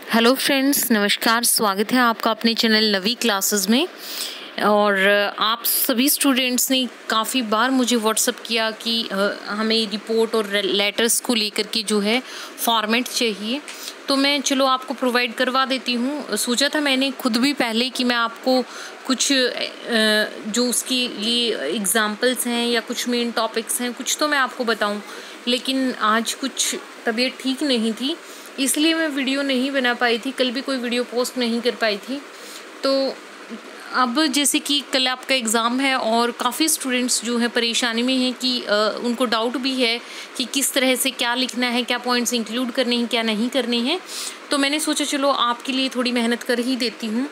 Hello friends, नमस्कार। स्वागत है आपका अपने चैनल नवी क्लासेस में। और आप सभी स्टूडेंट्स ने काफ़ी बार मुझे व्हाट्सअप किया कि हमें रिपोर्ट और लेटर्स को लेकर के जो है फॉर्मेट चाहिए, तो मैं चलो आपको प्रोवाइड करवा देती हूँ। सोचा था मैंने खुद भी पहले कि मैं आपको कुछ जो उसके लिए एग्जांपल्स हैं या कुछ मेन टॉपिक्स हैं कुछ तो मैं आपको बताऊँ, लेकिन आज कुछ तबीयत ठीक नहीं थी, इसलिए मैं वीडियो नहीं बना पाई थी। कल भी कोई वीडियो पोस्ट नहीं कर पाई थी। तो अब जैसे कि कल आपका एग्ज़ाम है और काफ़ी स्टूडेंट्स जो है परेशानी में हैं कि उनको डाउट भी है कि किस तरह से क्या लिखना है, क्या पॉइंट्स इंक्लूड करने हैं, क्या नहीं करने हैं। तो मैंने सोचा चलो आपके लिए थोड़ी मेहनत कर ही देती हूँ।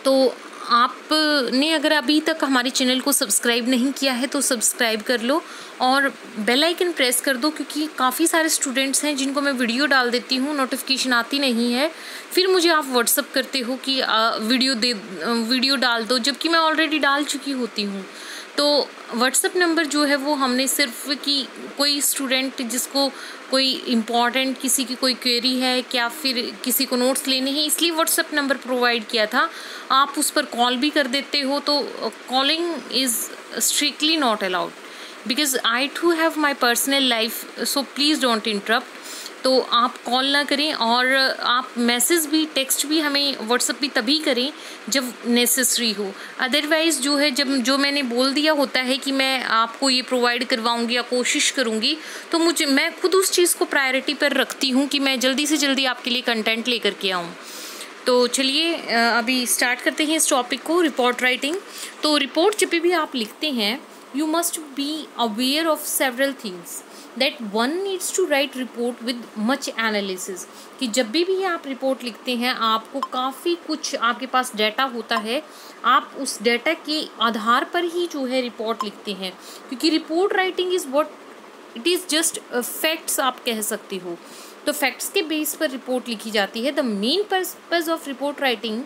तो आपने अगर अभी तक हमारे चैनल को सब्सक्राइब नहीं किया है तो सब्सक्राइब कर लो और बेल आइकन प्रेस कर दो, क्योंकि काफ़ी सारे स्टूडेंट्स हैं जिनको मैं वीडियो डाल देती हूँ, नोटिफिकेशन आती नहीं है, फिर मुझे आप व्हाट्सअप करते हो कि वीडियो डाल दो, जबकि मैं ऑलरेडी डाल चुकी होती हूँ। तो व्हाट्सएप नंबर जो है वो हमने सिर्फ कि कोई स्टूडेंट जिसको कोई इम्पॉर्टेंट किसी की कोई क्वेरी है या फिर किसी को नोट्स लेने हैं, इसलिए व्हाट्सएप नंबर प्रोवाइड किया था। आप उस पर कॉल भी कर देते हो, तो calling is strictly not allowed because I to have my personal life, so please don't interrupt. तो आप कॉल ना करें और आप मैसेज भी, टेक्स्ट भी हमें व्हाट्सएप भी तभी करें जब नेसेसरी हो। अदरवाइज़ जो है जो मैंने बोल दिया होता है कि मैं आपको ये प्रोवाइड करवाऊंगी या कोशिश करूंगी, तो मैं खुद उस चीज़ को प्रायोरिटी पर रखती हूँ कि मैं जल्दी से जल्दी आपके लिए कंटेंट लेकर के आऊँ। तो चलिए अभी स्टार्ट करते हैं इस टॉपिक को, रिपोर्ट राइटिंग। तो रिपोर्ट जब भी आप लिखते हैं, you must be aware of several things that one needs to write report with much analysis. कि जब भी आप रिपोर्ट लिखते हैं आपको काफ़ी कुछ आपके पास डाटा होता है, आप उस डाटा के आधार पर ही जो है रिपोर्ट लिखते हैं, क्योंकि report writing is what it is just facts आप कह सकते हो। तो फैक्ट्स के बेस पर रिपोर्ट लिखी जाती है। The main purpose of report writing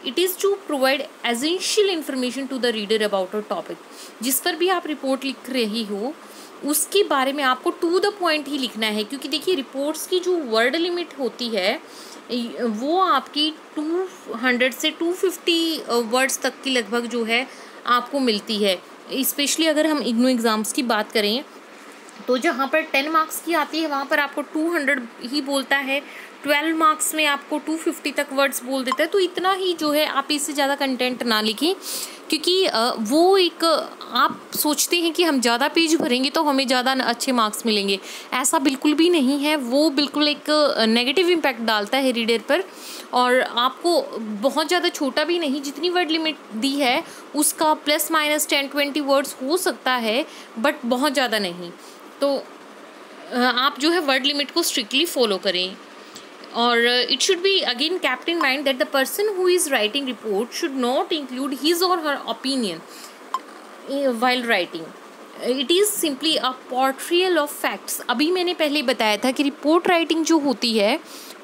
it is to provide essential information to the reader about a topic. जिस पर भी आप रिपोर्ट लिख रही हो उसके बारे में आपको टू द पॉइंट ही लिखना है, क्योंकि देखिए रिपोर्ट्स की जो वर्ड लिमिट होती है वो आपकी 200 से 250 वर्ड्स तक की लगभग जो है आपको मिलती है। स्पेशली अगर हम इग्नू एग्ज़ाम्स की बात करें तो जहाँ पर 10 मार्क्स की आती है वहाँ पर आपको 200 ही बोलता है, 12 मार्क्स में आपको 250 तक वर्ड्स बोल देता है। तो इतना ही जो है, आप इससे ज़्यादा कंटेंट ना लिखें, क्योंकि वो एक आप सोचते हैं कि हम ज़्यादा पेज भरेंगे तो हमें ज़्यादा अच्छे मार्क्स मिलेंगे। ऐसा बिल्कुल भी नहीं है, वो बिल्कुल एक नेगेटिव इम्पैक्ट डालता है रीडर पर। और आपको बहुत ज़्यादा छोटा भी नहीं, जितनी वर्ड लिमिट दी है उसका +-10-20 वर्ड्स हो सकता है, बट बहुत ज़्यादा नहीं। तो आप जो है वर्ड लिमिट को स्ट्रिक्टली फॉलो करें। और it should be again kept in mind that the person who is writing report should not include his or her opinion while writing. It is simply a portrayal of facts. अभी मैंने पहले बताया था कि report writing जो होती है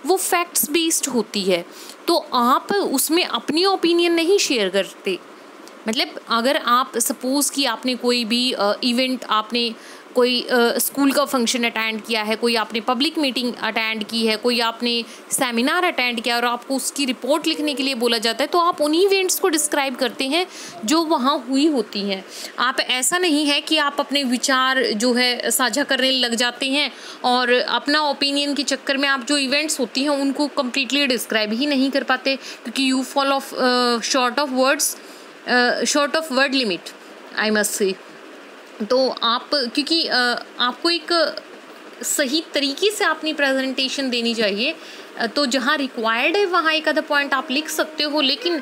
वो फैक्ट्स बेस्ड होती है, तो आप उसमें अपनी ओपिनियन नहीं शेयर करते। मतलब अगर आप सपोज़ कि आपने कोई भी इवेंट, आपने कोई स्कूल का फंक्शन अटेंड किया है, कोई आपने पब्लिक मीटिंग अटेंड की है, कोई आपने सेमिनार अटेंड किया और आपको उसकी रिपोर्ट लिखने के लिए बोला जाता है, तो आप उन्हीं इवेंट्स को डिस्क्राइब करते हैं जो वहाँ हुई होती हैं। आप ऐसा नहीं है कि आप अपने विचार जो है साझा करने लग जाते हैं और अपना ओपिनियन के चक्कर में आप जो इवेंट्स होती हैं उनको कम्प्लीटली डिस्क्राइब ही नहीं कर पाते, क्योंकि you fall of short of word limit, I must say. तो आप क्योंकि आपको एक सही तरीके से अपनी प्रेजेंटेशन देनी चाहिए, तो जहाँ रिक्वायर्ड है वहाँ एक आधा पॉइंट आप लिख सकते हो, लेकिन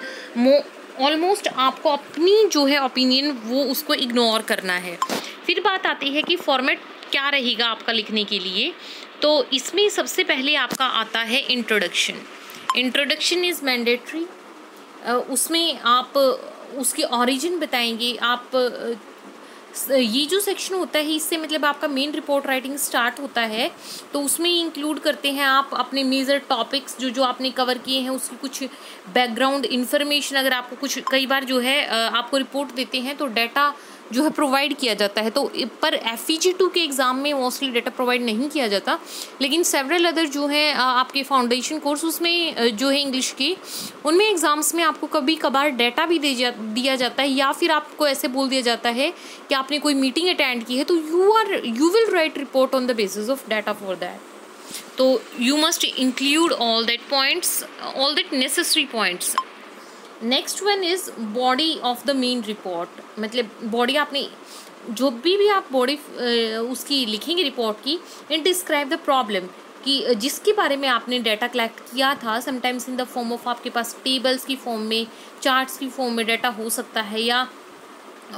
ऑलमोस्ट आपको अपनी जो है ओपिनियन वो उसको इग्नोर करना है। फिर बात आती है कि फॉर्मेट क्या रहेगा आपका लिखने के लिए। तो इसमें सबसे पहले आपका आता है इंट्रोडक्शन। Introduction is mandatory. उसमें आप उसकी ऑरिजिन बताएंगे। आप ये जो सेक्शन होता है इससे मतलब आपका मेन रिपोर्ट राइटिंग स्टार्ट होता है, तो उसमें इंक्लूड करते हैं आप अपने मेजर टॉपिक्स जो आपने कवर किए हैं, उसकी कुछ बैकग्राउंड इन्फॉर्मेशन। अगर आपको कुछ, कई बार जो है आपको रिपोर्ट देते हैं तो डाटा जो है प्रोवाइड किया जाता है। तो पर FEG2 के एग्ज़ाम में मोस्टली डाटा प्रोवाइड नहीं किया जाता, लेकिन सेवरल अदर जो है आपके फाउंडेशन कोर्स उसमें जो है इंग्लिश के, उनमें एग्ज़ाम्स में आपको कभी कभार डाटा भी दिया जाता है, या फिर आपको ऐसे बोल दिया जाता है कि आपने कोई मीटिंग अटेंड की है तो you will write report on the basis of data for that. तो you must include all that necessary points. Next one is body of the main report, मतलब बॉडी आपने जो भी आप बॉडी उसकी लिखेंगे रिपोर्ट की, एंड डिस्क्राइब द प्रॉब्लम कि जिसके बारे में आपने डाटा कलेक्ट किया था, sometimes in the form of आपके पास टेबल्स की फॉर्म में, चार्ट्स की फॉर्म में डाटा हो सकता है, या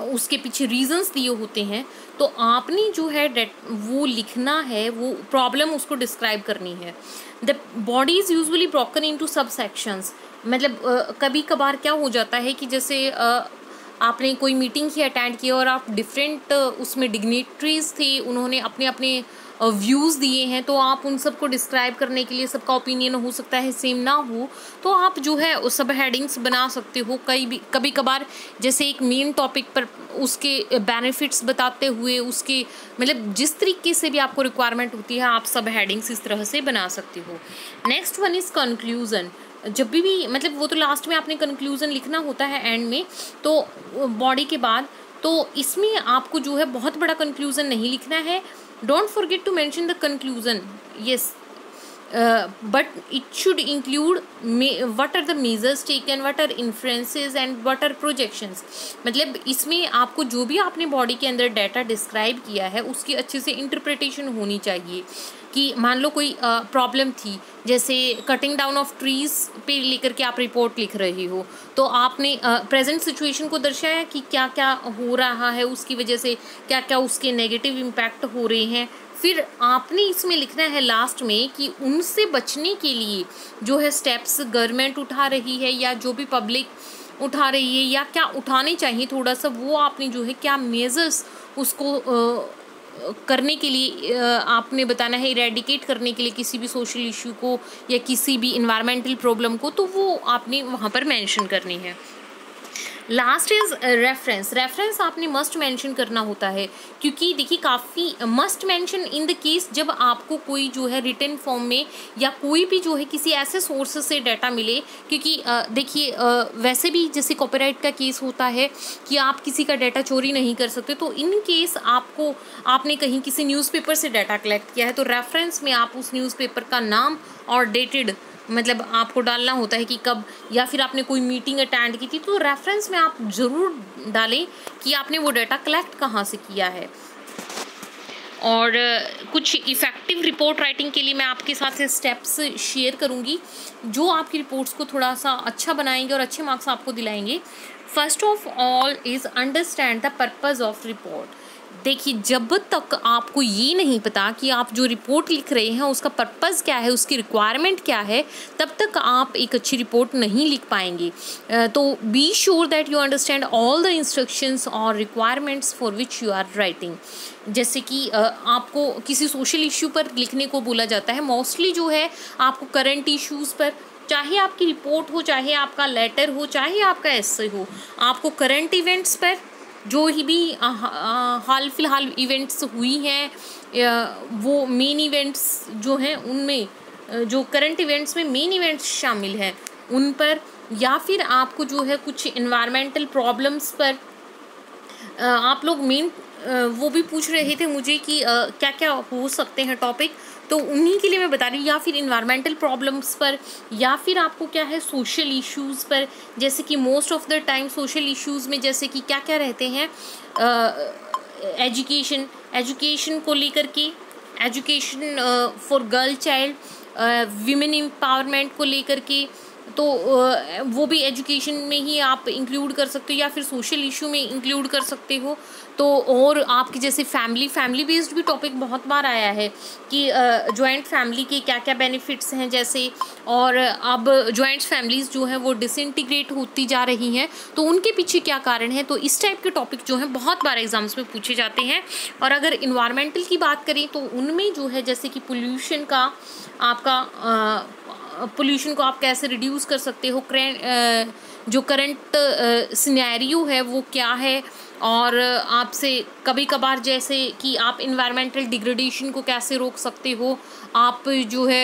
उसके पीछे रीजंस दिए होते हैं। तो आपने जो है वो लिखना है, वो प्रॉब्लम उसको डिस्क्राइब करनी है। The body is usually broken into सब सेक्शंस, मतलब कभी कभार क्या हो जाता है कि जैसे आपने कोई मीटिंग ही अटेंड की और आप डिफरेंट उसमें डिग्नेटरीज थे, उन्होंने अपने अपने व्यूज़ दिए हैं, तो आप उन सब को डिस्क्राइब करने के लिए सबका ओपिनियन हो सकता है सेम ना हो, तो आप जो है उस सब हेडिंग्स बना सकते हो। कभी कभार जैसे एक मेन टॉपिक पर उसके बेनिफिट्स बताते हुए, उसके मतलब जिस तरीके से भी आपको रिक्वायरमेंट होती है, आप सब हेडिंग्स इस तरह से बना सकते हो। Next one is conclusion. जब भी मतलब वो तो लास्ट में आपने कंक्लूज़न लिखना होता है एंड में, तो बॉडी के बाद, तो इसमें आपको जो है बहुत बड़ा कंक्लूज़न नहीं लिखना है। Don't forget to mention the conclusion, yes, but it should include what are the measures taken, what are inferences and what are projections। मतलब इसमें आपको जो भी आपने बॉडी के अंदर डाटा डिस्क्राइब किया है उसकी अच्छे से इंटरप्रिटेशन होनी चाहिए। कि मान लो कोई प्रॉब्लम थी, जैसे कटिंग डाउन ऑफ ट्रीज़ पे लेकर के आप रिपोर्ट लिख रही हो, तो आपने प्रेजेंट सिचुएशन को दर्शाया कि क्या क्या हो रहा है, उसकी वजह से क्या क्या उसके नेगेटिव इम्पैक्ट हो रहे हैं। फिर आपने इसमें लिखना है लास्ट में कि उनसे बचने के लिए जो है स्टेप्स गवर्नमेंट उठा रही है, या जो भी पब्लिक उठा रही है, या क्या उठाने चाहिए थोड़ा सा, वो आपने जो है क्या मेजर्स उसको करने के लिए आपने बताना है, इरेडिकेट करने के लिए किसी भी सोशल इशू को या किसी भी इन्वायरमेंटल प्रॉब्लम को, तो वो आपने वहाँ पर मेंशन करनी है। Last is reference. रेफरेंस आपने मस्ट मेंशन करना होता है, क्योंकि देखिए काफ़ी must mention in the case जब आपको कोई जो है रिटन फॉर्म में या कोई भी जो है किसी ऐसे सोर्स से डाटा मिले, क्योंकि देखिए वैसे भी जैसे कॉपीराइट का केस होता है कि आप किसी का डाटा चोरी नहीं कर सकते, तो इन केस आपने कहीं किसी न्यूज़पेपर से डाटा कलेक्ट किया है, तो रेफरेंस में आप उस न्यूज़पेपर का नाम और डेटेड मतलब आपको डालना होता है कि कब, या फिर आपने कोई मीटिंग अटेंड की थी, तो रेफरेंस में आप ज़रूर डालें कि आपने वो डाटा कलेक्ट कहाँ से किया है। और कुछ इफ़ेक्टिव रिपोर्ट राइटिंग के लिए मैं आपके साथ स्टेप्स शेयर करूँगी जो आपकी रिपोर्ट्स को थोड़ा सा अच्छा बनाएंगे और अच्छे मार्क्स आपको दिलाएंगे। First of all is understand the purpose of report. देखिए जब तक आपको ये नहीं पता कि आप जो रिपोर्ट लिख रहे हैं उसका पर्पज़ क्या है, उसकी रिक्वायरमेंट क्या है, तब तक आप एक अच्छी रिपोर्ट नहीं लिख पाएंगे। तो be sure that you understand all the instructions और requirements for which you are writing. जैसे कि आपको किसी सोशल इश्यू पर लिखने को बोला जाता है, मोस्टली जो है आपको करंट इश्यूज़ पर, चाहे आपकी रिपोर्ट हो, चाहे आपका लेटर हो, चाहे आपका एस्से हो, आपको करंट इवेंट्स पर जो ही भी हाल फिलहाल इवेंट्स हुई हैं, वो मेन इवेंट्स जो हैं उनमें, जो करंट इवेंट्स में मेन इवेंट्स शामिल हैं उन पर, या फिर आपको जो है कुछ इन्वायरमेंटल प्रॉब्लम्स पर आप लोग मेन वो भी पूछ रहे थे मुझे कि क्या क्या हो सकते हैं टॉपिक, तो उन्हीं के लिए मैं बता रही हूँ। या फिर इन्वायरमेंटल प्रॉब्लम्स पर, या फिर आपको क्या है सोशल इश्यूज़ पर, जैसे कि most of the time social issues में जैसे कि क्या क्या रहते हैं, एजुकेशन को लेकर के, education for girl child, women empowerment को लेकर के, तो वो भी एजुकेशन में ही आप इंक्लूड कर सकते हो, या फिर सोशल इशू में इंक्लूड कर सकते हो। तो और आपकी जैसे फैमिली बेस्ड भी टॉपिक बहुत बार आया है कि जॉइंट फैमिली के क्या क्या बेनिफिट्स हैं जैसे, और अब जॉइंट फैमिलीज़ जो हैं वो डिसइंटीग्रेट होती जा रही हैं, तो उनके पीछे क्या कारण है। तो इस टाइप के टॉपिक जो हैं बहुत बार एग्जाम्स में पूछे जाते हैं। और अगर इन्वायरमेंटल की बात करें तो उनमें जो है जैसे कि पोल्यूशन का, आपका पोल्यूशन को आप कैसे रिड्यूस कर सकते हो, जो करंट सिनेरियो है वो क्या है, और आपसे कभी कभार जैसे कि आप इन्वायरमेंटल डिग्रेडेशन को कैसे रोक सकते हो, आप जो है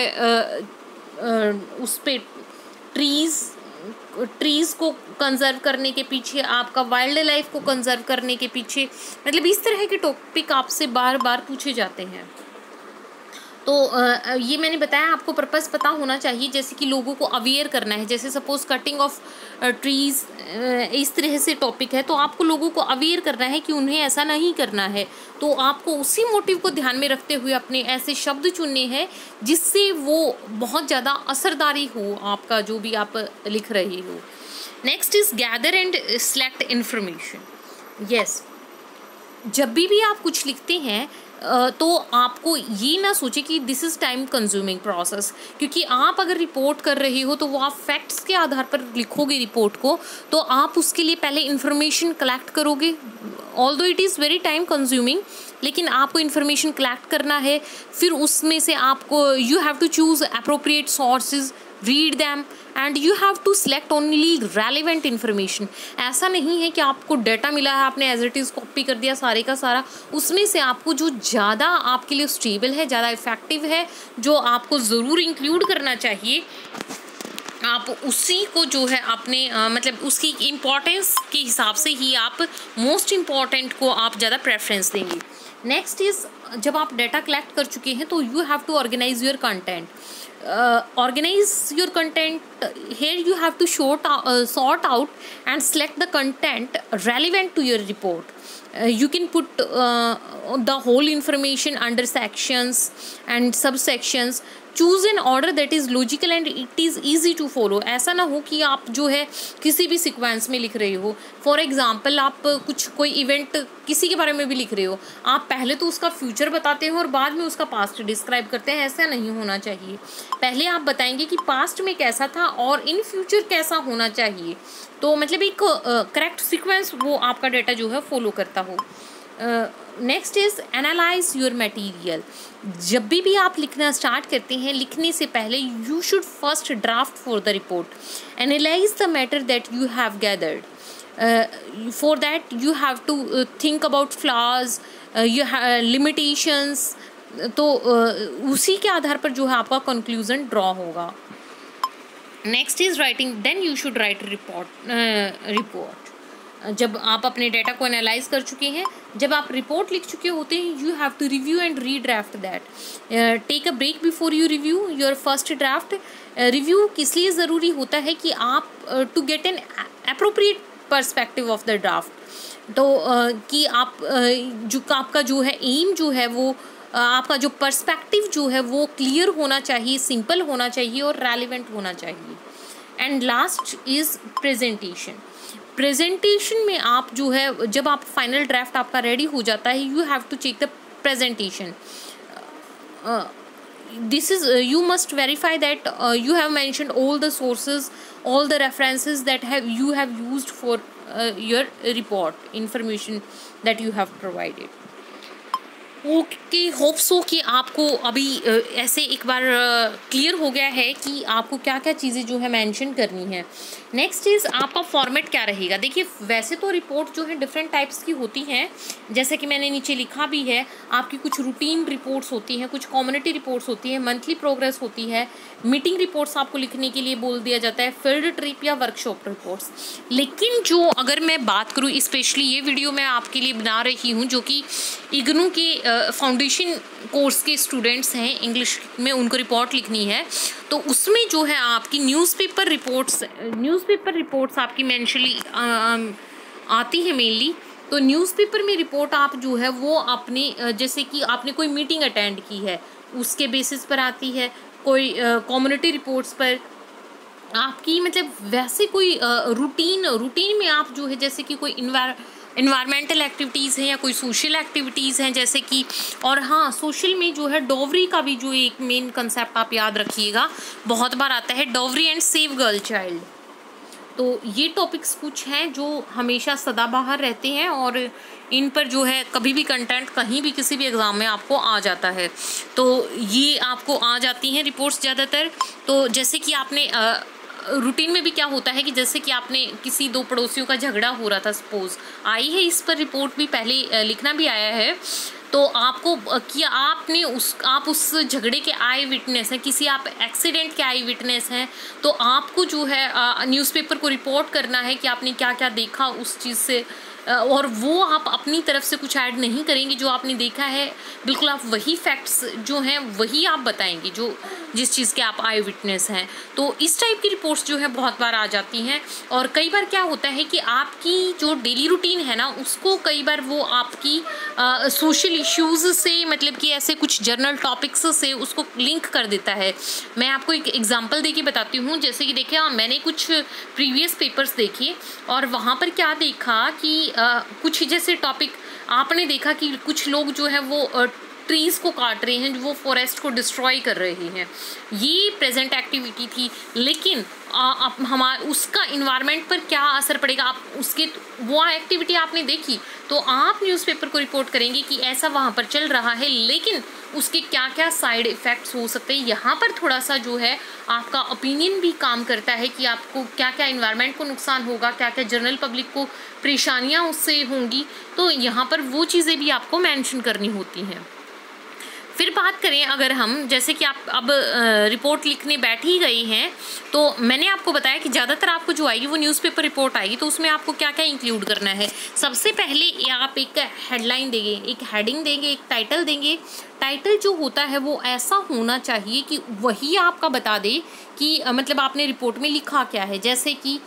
उस पे ट्रीज़ को कंजर्व करने के पीछे, आपका वाइल्ड लाइफ को कंजर्व करने के पीछे, मतलब इस तरह के टॉपिक आपसे बार बार पूछे जाते हैं। तो ये मैंने बताया, आपको पर्पस पता होना चाहिए, जैसे कि लोगों को अवेयर करना है। जैसे सपोज कटिंग ऑफ ट्रीज़ इस तरह से टॉपिक है, तो आपको लोगों को अवेयर करना है कि उन्हें ऐसा नहीं करना है। तो आपको उसी मोटिव को ध्यान में रखते हुए अपने ऐसे शब्द चुनने हैं जिससे वो बहुत ज़्यादा असरदारी हो आपका जो भी आप लिख रहे हो। Next is gather and select information. Yes, जब भी आप कुछ लिखते हैं तो आपको ये ना सोचे कि this is time consuming process, क्योंकि आप अगर रिपोर्ट कर रहे हो तो वो आप फैक्ट्स के आधार पर लिखोगे रिपोर्ट को, तो आप उसके लिए पहले इन्फॉर्मेशन कलेक्ट करोगे। Although it is very time consuming, लेकिन आपको इन्फॉर्मेशन कलेक्ट करना है। फिर उसमें से आपको you have to choose appropriate sources, read them and you have to select only relevant information. ऐसा नहीं है कि आपको डाटा मिला है, आपने एज इट इज़ कॉपी कर दिया सारे का सारा, उसमें से आपको जो ज़्यादा आपके लिए स्टेबल है, ज़्यादा इफ़ेक्टिव है, जो आपको ज़रूर इंक्लूड करना चाहिए, आप उसी को जो है अपने मतलब उसकी इम्पोर्टेंस के हिसाब से ही आप मोस्ट इम्पॉर्टेंट को आप ज़्यादा प्रेफरेंस देंगे। नेक्स्ट इज़, जब आप डाटा कलेक्ट कर चुके हैं तो you have to organise your content. Organize your content. Here you have to sort out and select the content relevant to your report. You can put the whole information under sections and subsections. Choose an order that is logical and it is easy to follow. ऐसा ना हो कि आप जो है किसी भी sequence में लिख रहे हो। फॉर एग्जाम्पल, आप कुछ कोई इवेंट किसी के बारे में भी लिख रहे हो, आप पहले तो उसका फ्यूचर बताते हो और बाद में उसका पास्ट डिस्क्राइब करते हैं। ऐसा नहीं होना चाहिए। पहले आप बताएंगे कि पास्ट में कैसा था और इन फ्यूचर कैसा होना चाहिए। तो मतलब एक करेक्ट सीक्वेंस वो आपका डाटा जो है फॉलो करता हो। Next is analyse your material. जब भी आप लिखना स्टार्ट करते हैं, लिखने से पहले you should first draft for the report. Analyse the matter that you have gathered. For that you have to think about flaws, limitations. तो उसी के आधार पर जो है आपका कंक्लूजन ड्रॉ होगा। Next is writing. Then you should write report. जब आप अपने डाटा को एनालाइज कर चुके हैं, जब आप रिपोर्ट लिख चुके होते हैं, you have to review and redraft that. Take a break before you review your first draft. Review किस लिए ज़रूरी होता है कि आप to get an appropriate perspective of the draft. तो कि आप जो आपका जो है एम जो है वो आपका जो पर्सपेक्टिव जो है वो क्लियर होना चाहिए, सिंपल होना चाहिए और रेलिवेंट होना चाहिए। And last is presentation. Presentation में आप जो है, जब आप फाइनल ड्राफ्ट आपका रेडी हो जाता है, you have to check the presentation. this is you must verify that you have mentioned all the sources, all the references that you have used for your report information that you have provided. Okay, hope so कि आपको अभी ऐसे एक बार clear हो गया है कि आपको क्या क्या चीज़ें जो है मेंशन करनी है। नेक्स्ट इज़ आपका फॉर्मेट क्या रहेगा। देखिए, वैसे तो रिपोर्ट जो है डिफरेंट टाइप्स की होती हैं, जैसे कि मैंने नीचे लिखा भी है। आपकी कुछ रूटीन रिपोर्ट्स होती हैं, कुछ कम्युनिटी रिपोर्ट्स होती हैं, मंथली प्रोग्रेस होती है, मीटिंग रिपोर्ट्स आपको लिखने के लिए बोल दिया जाता है, फील्ड ट्रिप या वर्कशॉप रिपोर्ट्स। लेकिन जो अगर मैं बात करूँ, स्पेशली ये वीडियो मैं आपके लिए बना रही हूँ जो कि इग्नू के फाउंडेशन कोर्स के स्टूडेंट्स हैं, इंग्लिश में उनको रिपोर्ट लिखनी है, तो उसमें जो है आपकी न्यूज़पेपर रिपोर्ट्स आपकी मेंशनली आती है मेनली। तो न्यूज़पेपर में रिपोर्ट आप जो है वो अपने जैसे कि आपने कोई मीटिंग अटेंड की है उसके बेसिस पर आती है, कोई कम्युनिटी रिपोर्ट्स पर आपकी, मतलब वैसे कोई रूटीन में आप जो है जैसे कि कोई इन्वायरमेंटल एक्टिविटीज़ हैं या कोई सोशल एक्टिविटीज़ हैं जैसे कि, और हाँ, सोशल में जो है डॉवरी का भी जो एक मेन कंसेप्ट आप याद रखिएगा, बहुत बार आता है, dowry and save girl child. तो ये टॉपिक्स कुछ हैं जो हमेशा सदाबहार रहते हैं और इन पर जो है कभी भी कंटेंट कहीं भी किसी भी एग्ज़ाम में आपको आ जाता है। तो ये आपको आ जाती हैं रिपोर्ट्स ज़्यादातर। तो जैसे कि आपने रूटीन में भी क्या होता है कि जैसे कि आपने किसी दो पड़ोसियों का झगड़ा हो रहा था, सपोज आई है, इस पर रिपोर्ट भी पहले लिखना भी आया है, तो आपको कि आप उस झगड़े के आई विटनेस हैं, किसी आप एक्सीडेंट के आई विटनेस हैं, तो आपको जो है न्यूज़पेपर को रिपोर्ट करना है कि आपने क्या क्या देखा उस चीज़ से, और वो आप अपनी तरफ से कुछ ऐड नहीं करेंगे, जो आपने देखा है बिल्कुल आप वही फैक्ट्स जो हैं वही आप बताएंगे, जो जिस चीज़ के आप आई विटनेस हैं। तो इस टाइप की रिपोर्ट्स जो है बहुत बार आ जाती हैं, और कई बार क्या होता है कि आपकी जो डेली रूटीन है ना, उसको कई बार वो आपकी सोशल इश्यूज़ से, मतलब कि ऐसे कुछ जर्नल टॉपिक्स से उसको लिंक कर देता है। मैं आपको एक एग्जांपल देके बताती हूँ। जैसे कि देखिए, मैंने कुछ प्रीवियस पेपर्स देखे और वहाँ पर क्या देखा कि कुछ जैसे टॉपिक आपने देखा कि कुछ लोग जो है वो ट्रीज़ को काट रहे हैं, जो वो फॉरेस्ट को डिस्ट्रॉय कर रहे हैं, ये प्रेजेंट एक्टिविटी थी। लेकिन उसका इन्वायरमेंट पर क्या असर पड़ेगा, आप उसके वो एक्टिविटी आपने देखी, तो आप न्यूज़पेपर को रिपोर्ट करेंगे कि ऐसा वहाँ पर चल रहा है, लेकिन उसके क्या क्या साइड इफ़ेक्ट्स हो सकते हैं। यहाँ पर थोड़ा सा जो है आपका ओपिनियन भी काम करता है कि आपको क्या क्या इन्वायरमेंट को नुकसान होगा, क्या क्या जनरल पब्लिक को परेशानियाँ उससे होंगी, तो यहाँ पर वो चीज़ें भी आपको मेंशन करनी होती हैं। फिर बात करें अगर हम, जैसे कि आप अब रिपोर्ट लिखने बैठ ही गई हैं, तो मैंने आपको बताया कि ज़्यादातर आपको जो आएगी वो न्यूज़पेपर रिपोर्ट आएगी, तो उसमें आपको क्या क्या इंक्लूड करना है। सबसे पहले आप एक हेडलाइन देंगे, एक हेडिंग देंगे, एक टाइटल देंगे। टाइटल जो होता है वो ऐसा होना चाहिए कि वही आपका बता दे कि मतलब आपने रिपोर्ट में लिखा क्या है। जैसे कि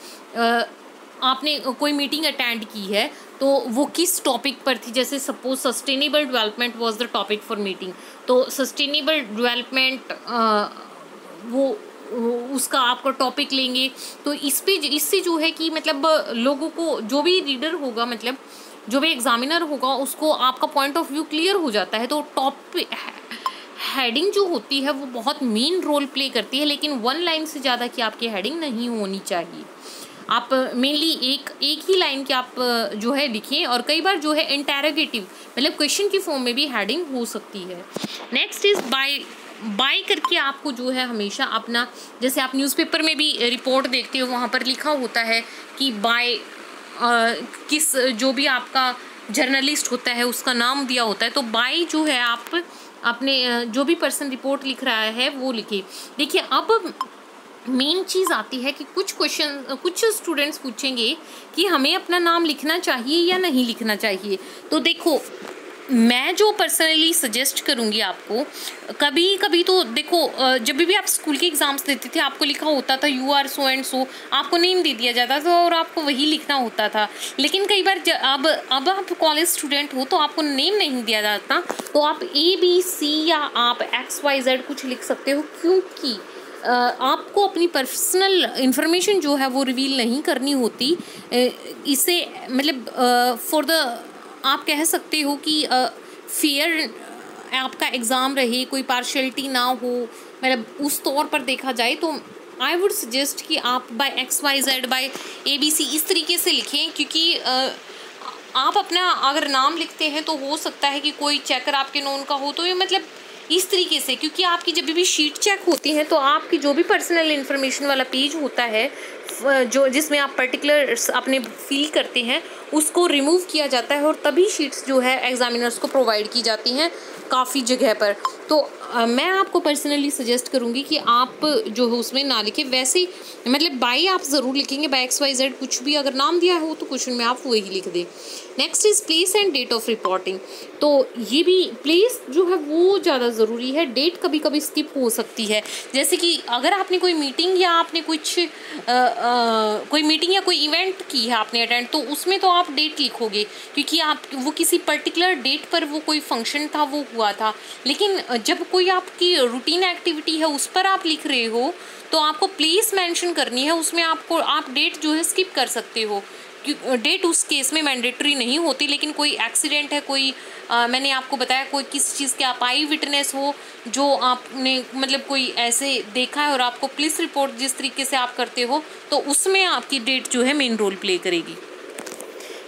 आपने कोई मीटिंग अटेंड की है, तो वो किस टॉपिक पर थी। जैसे suppose sustainable development was the topic for meeting, तो सस्टेनेबल डेवलपमेंट वो उसका आपका टॉपिक लेंगे। तो इससे जो है कि मतलब लोगों को, जो भी रीडर होगा, मतलब जो भी एग्जामिनर होगा, उसको आपका पॉइंट ऑफ व्यू क्लियर हो जाता है। तो टॉपिक हेडिंग जो होती है वो बहुत मेन रोल प्ले करती है, लेकिन 1 लाइन से ज़्यादा की आपकी हेडिंग नहीं होनी चाहिए। आप मेनली एक ही लाइन की आप जो है लिखें, और कई बार जो है इंटेरोगेटिव मतलब क्वेश्चन की फॉर्म में भी हेडिंग हो सकती है। नेक्स्ट इज़ बाय करके आपको जो है हमेशा अपना, जैसे आप न्यूज़पेपर में भी रिपोर्ट देखते हो, वहाँ पर लिखा होता है कि बाय किस, जो भी आपका जर्नलिस्ट होता है उसका नाम दिया होता है, तो बाय जो है आप अपने जो भी पर्सन रिपोर्ट लिख रहा है वो लिखे। देखिए, अब मेन चीज़ आती है कि कुछ स्टूडेंट्स पूछेंगे कि हमें अपना नाम लिखना चाहिए या नहीं लिखना चाहिए। तो देखो, मैं जो पर्सनली सजेस्ट करूँगी आपको, कभी कभी तो देखो, जब भी आप स्कूल के एग्ज़ाम्स देते थे, आपको लिखा होता था you are so and so, आपको नेम दे दिया जाता था और आपको वही लिखना होता था। लेकिन कई बार अब आप कॉलेज स्टूडेंट हो तो आपको नेम नहीं दिया जाता, तो आप ABC या आप XYZ कुछ लिख सकते हो, क्योंकि आपको अपनी पर्सनल इंफॉर्मेशन जो है वो रिवील नहीं करनी होती। इसे मतलब फॉर द, आप कह सकते हो कि फेयर आपका एग्ज़ाम रहे, कोई पार्शियलिटी ना हो, मतलब उस तौर पर देखा जाए, तो आई वुड सजेस्ट कि आप बाय XYZ बाय ABC इस तरीके से लिखें। क्योंकि आप अपना अगर नाम लिखते हैं तो हो सकता है कि कोई चेकर आपके नोन का हो, तो ये मतलब इस तरीके से, क्योंकि आपकी जब भी शीट चेक होती है तो आपकी जो भी पर्सनल इन्फॉर्मेशन वाला पेज होता है, जो जिसमें आप पर्टिकुलर अपने फिल करते हैं, उसको रिमूव किया जाता है, और तभी शीट्स जो है एग्जामिनर्स को प्रोवाइड की जाती हैं काफ़ी जगह पर। तो मैं आपको पर्सनली सजेस्ट करूँगी कि आप जो है उसमें ना लिखें। वैसे मतलब बाय आप ज़रूर लिखेंगे, बाय XYZ कुछ भी अगर नाम दिया हो तो क्वेश्चन में आप वही लिख दें। Next is place and date of reporting. तो ये भी प्लेस जो है वो ज़्यादा ज़रूरी है, डेट कभी कभी स्किप हो सकती है। जैसे कि अगर आपने कोई मीटिंग या आपने कोई मीटिंग या कोई इवेंट की है आपने अटेंड, तो उसमें तो आप डेट लिखोगे, क्योंकि आप वो किसी पर्टिकुलर डेट पर वो कोई फंक्शन था, वो हुआ था। लेकिन जब कोई आपकी रूटीन एक्टिविटी है उस पर आप लिख रहे हो, तो आपको प्लेस मेंशन करनी है, उसमें आप डेट जो है स्किप कर सकते हो। डेट उस केस में मैंडेटरी नहीं होती, लेकिन कोई एक्सीडेंट है, कोई मैंने आपको बताया कोई किस चीज़ के आप आई विटनेस हो, जो आपने मतलब कोई ऐसे देखा है और आपको पुलिस रिपोर्ट जिस तरीके से आप करते हो, तो उसमें आपकी डेट जो है मेन रोल प्ले करेगी।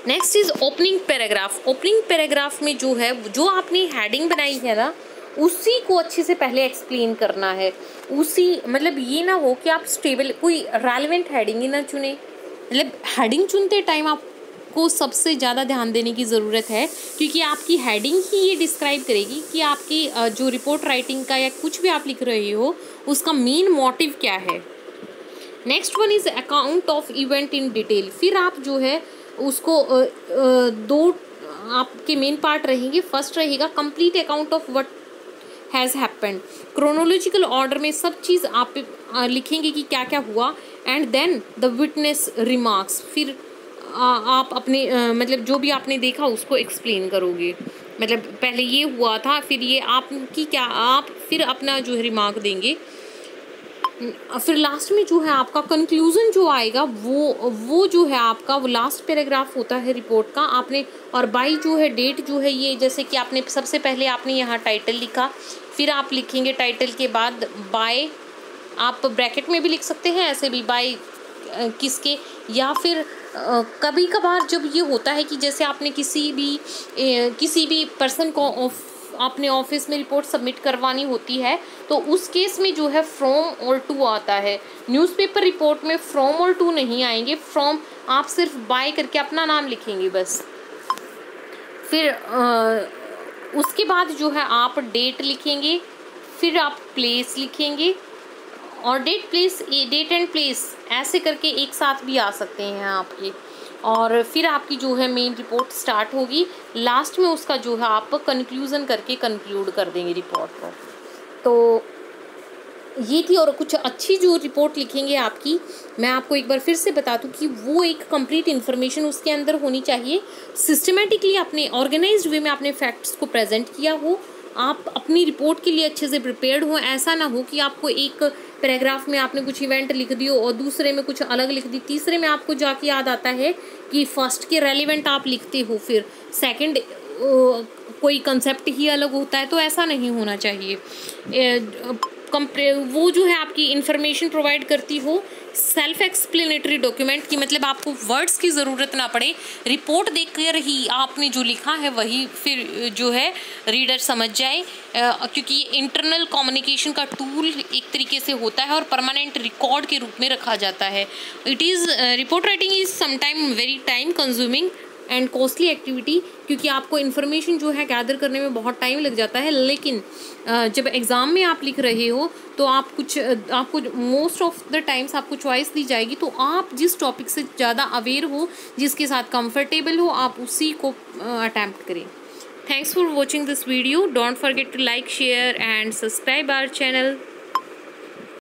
Next is opening paragraph. Opening paragraph में जो है, जो आपने हेडिंग बनाई है ना, उसी को अच्छे से पहले एक्सप्लेन करना है। उसी मतलब ये ना हो कि आप स्टेबल कोई रेलेवेंट हेडिंग ही ना चुने। मतलब हेडिंग चुनते टाइम आपको सबसे ज़्यादा ध्यान देने की ज़रूरत है, क्योंकि आपकी हेडिंग ही ये डिस्क्राइब करेगी कि आपकी जो रिपोर्ट राइटिंग का या कुछ भी आप लिख रहे हो उसका मेन मोटिव क्या है। Next one is account of event in detail. फिर आप जो है उसको दो आपके मेन पार्ट रहेंगे। फर्स्ट रहेगा complete account of what has happened. Chronological order में सब चीज़ आप लिखेंगे कि क्या क्या हुआ। And then the witness remarks. फिर आप अपने मतलब जो भी आपने देखा उसको एक्सप्लेन करोगे। मतलब पहले ये हुआ था, फिर ये आपकी क्या, आप फिर अपना जो है रिमार्क देंगे। फिर लास्ट में जो है आपका कंक्लूजन जो आएगा वो जो है आपका वो लास्ट पैराग्राफ होता है रिपोर्ट का। आपने और बाई जो है डेट जो है ये, जैसे कि आपने सबसे पहले आपने यहाँ टाइटल लिखा, फिर आप लिखेंगे टाइटल के बाद बाय, आप ब्रैकेट में भी लिख सकते हैं ऐसे भी, बाय किसके। या फिर कभी कभार जब ये होता है कि जैसे आपने किसी भी पर्सन को आपने ऑफिस में रिपोर्ट सबमिट करवानी होती है, तो उस केस में जो है फ्रॉम और टू आता है। न्यूज़पेपर रिपोर्ट में फ्रॉम और टू नहीं आएंगे, फ्रॉम आप सिर्फ बाय करके अपना नाम लिखेंगे बस। फिर उसके बाद जो है आप डेट लिखेंगे, फिर आप प्लेस लिखेंगे, और डेट एंड प्लेस ऐसे करके एक साथ भी आ सकते हैं आपके। और फिर आपकी जो है मेन रिपोर्ट स्टार्ट होगी। लास्ट में उसका जो है आप कंक्लूज़न करके कंक्लूड कर देंगे रिपोर्ट को। तो ये थी। और कुछ अच्छी जो रिपोर्ट लिखेंगे आपकी, मैं आपको एक बार फिर से बता दूं कि वो एक कंप्लीट इन्फॉर्मेशन उसके अंदर होनी चाहिए। सिस्टमेटिकली आपने ऑर्गेनाइज्ड वे में आपने फैक्ट्स को प्रेजेंट किया हो, आप अपनी रिपोर्ट के लिए अच्छे से प्रिपेयर्ड हो। ऐसा ना हो कि आपको एक पैराग्राफ में आपने कुछ इवेंट लिख दियो और दूसरे में कुछ अलग लिख दी, तीसरे में आपको जाके याद आता है कि फर्स्ट के रेलिवेंट आप लिखते हो, फिर सेकंड कोई कंसेप्ट ही अलग होता है। तो ऐसा नहीं होना चाहिए। वो जो है आपकी इंफॉर्मेशन प्रोवाइड करती हो सेल्फ एक्सप्लेनेटरी डॉक्यूमेंट की, मतलब आपको वर्ड्स की ज़रूरत ना पड़े, रिपोर्ट देखकर ही आपने जो लिखा है वही फिर जो है रीडर समझ जाए। क्योंकि इंटरनल कम्युनिकेशन का टूल एक तरीके से होता है और परमानेंट रिकॉर्ड के रूप में रखा जाता है। Report writing is sometime very time consuming and costly activity, क्योंकि आपको इन्फॉर्मेशन जो है गैदर करने में बहुत टाइम लग जाता है। लेकिन जब एग्ज़ाम में आप लिख रहे हो तो आपको मोस्ट ऑफ द टाइम्स आपको चॉइस दी जाएगी, तो आप जिस टॉपिक से ज़्यादा अवेयर हो, जिसके साथ कंफर्टेबल हो, आप उसी को अटैम्प्ट करें। Thanks for watching this video. Don't forget to like, share and subscribe our channel.